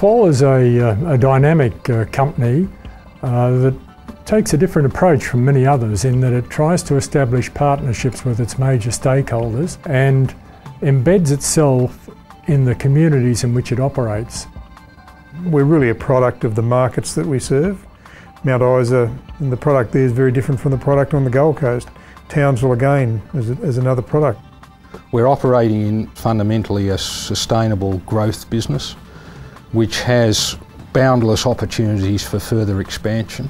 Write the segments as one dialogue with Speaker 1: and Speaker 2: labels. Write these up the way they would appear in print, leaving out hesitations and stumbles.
Speaker 1: Qual is a dynamic company that takes a different approach from many others in that it tries to establish partnerships with its major stakeholders and embeds itself in the communities in which it operates.
Speaker 2: We're really a product of the markets that we serve. Mount Isa, and the product there is very different from the product on the Gold Coast. Townsville again is another product.
Speaker 3: We're operating in fundamentally a sustainable growth business which has boundless opportunities for further expansion.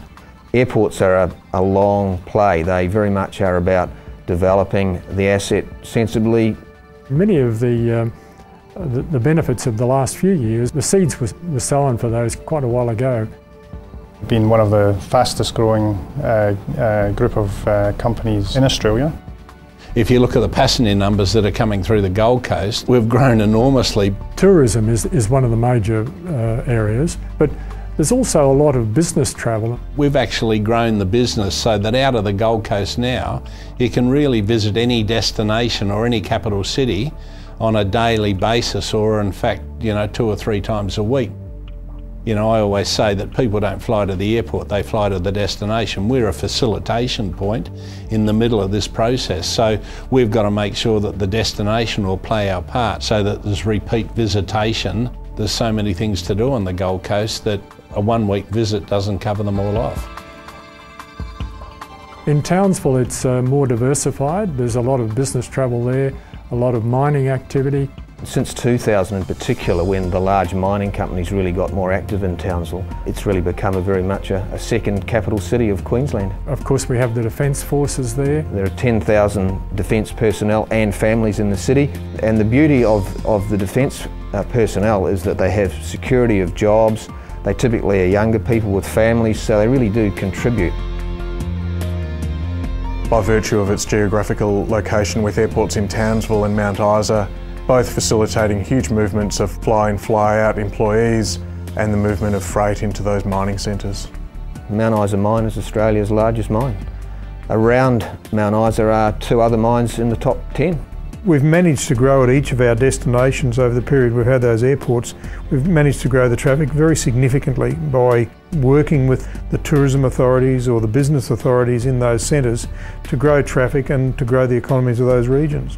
Speaker 4: Airports are a long play. They very much are about developing the asset sensibly.
Speaker 1: Many of the benefits of the last few years, the seeds were sown for those quite a while ago.
Speaker 5: Been one of the fastest growing group of companies in Australia.
Speaker 6: If you look at the passenger numbers that are coming through the Gold Coast, we've grown enormously.
Speaker 1: Tourism is one of the major areas, but there's also a lot of business travel.
Speaker 6: We've actually grown the business so that out of the Gold Coast now, you can really visit any destination or any capital city on a daily basis, or in fact, 2 or 3 times a week. I always say that people don't fly to the airport, they fly to the destination. We're a facilitation point in the middle of this process, so we've got to make sure that the destination will play our part so that there's repeat visitation. There's so many things to do on the Gold Coast that a 1-week visit doesn't cover them all off.
Speaker 1: In Townsville it's more diversified. There's a lot of business travel there, a lot of mining activity.
Speaker 4: Since 2000 in particular, when the large mining companies really got more active in Townsville, it's really become very much a second capital city of Queensland.
Speaker 1: Of course we have the Defence Forces there.
Speaker 4: There are 10,000 Defence personnel and families in the city, and the beauty of the Defence personnel is that they have security of jobs. They typically are younger people with families, so they really do contribute.
Speaker 2: By virtue of its geographical location with airports in Townsville and Mount Isa, both facilitating huge movements of fly-in, fly-out employees and the movement of freight into those mining centres.
Speaker 4: Mount Isa mine is Australia's largest mine. Around Mount Isa are 2 other mines in the top 10.
Speaker 2: We've managed to grow at each of our destinations over the period we've had those airports. We've managed to grow the traffic very significantly by working with the tourism authorities or the business authorities in those centres to grow traffic and to grow the economies of those regions.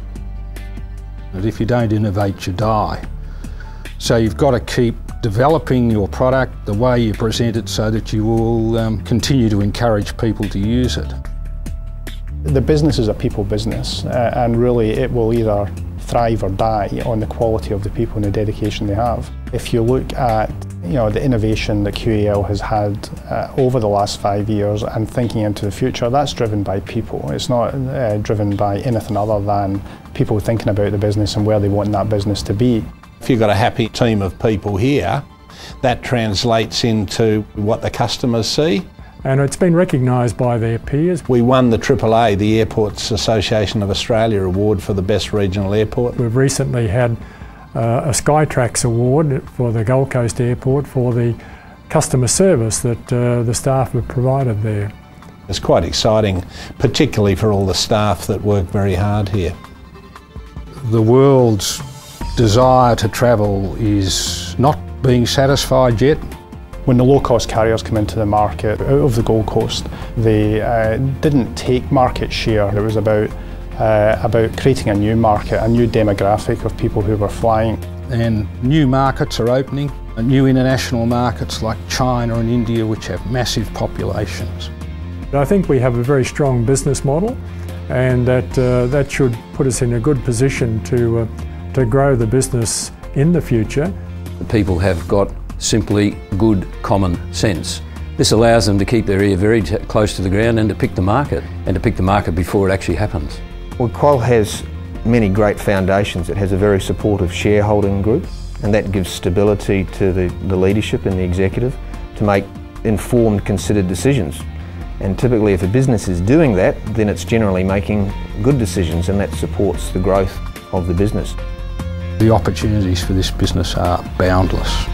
Speaker 3: If you don't innovate, you die. So you've got to keep developing your product, the way you present it, so that you will continue to encourage people to use it.
Speaker 5: The business is a people business, and really it will either thrive or die on the quality of the people and the dedication they have. If you look at the innovation that QAL has had over the last 5 years and thinking into the future, that's driven by people. It's not driven by anything other than people thinking about the business and where they want that business to be.
Speaker 6: If you've got a happy team of people here, that translates into what the customers see.
Speaker 1: And it's been recognised by their peers.
Speaker 6: We won the AAA, the Airports Association of Australia Award for the best regional airport.
Speaker 1: We've recently had a Skytrax award for the Gold Coast Airport for the customer service that the staff have provided there.
Speaker 6: It's quite exciting, particularly for all the staff that work very hard here.
Speaker 3: The world's desire to travel is not being satisfied yet.
Speaker 5: When the low-cost carriers come into the market out of the Gold Coast, they didn't take market share. It was about creating a new market, a new demographic of people who were flying.
Speaker 3: And new markets are opening, new international markets like China and India, which have massive populations.
Speaker 1: I think we have a very strong business model, and that should put us in a good position to grow the business in the future.
Speaker 7: The people have got simply good common sense. This allows them to keep their ear very close to the ground and to pick the market before it actually happens.
Speaker 4: Well, Qual has many great foundations. It has a very supportive shareholding group, and that gives stability to the leadership and the executive to make informed, considered decisions. And typically if a business is doing that, then it's generally making good decisions, and that supports the growth of the business.
Speaker 3: The opportunities for this business are boundless.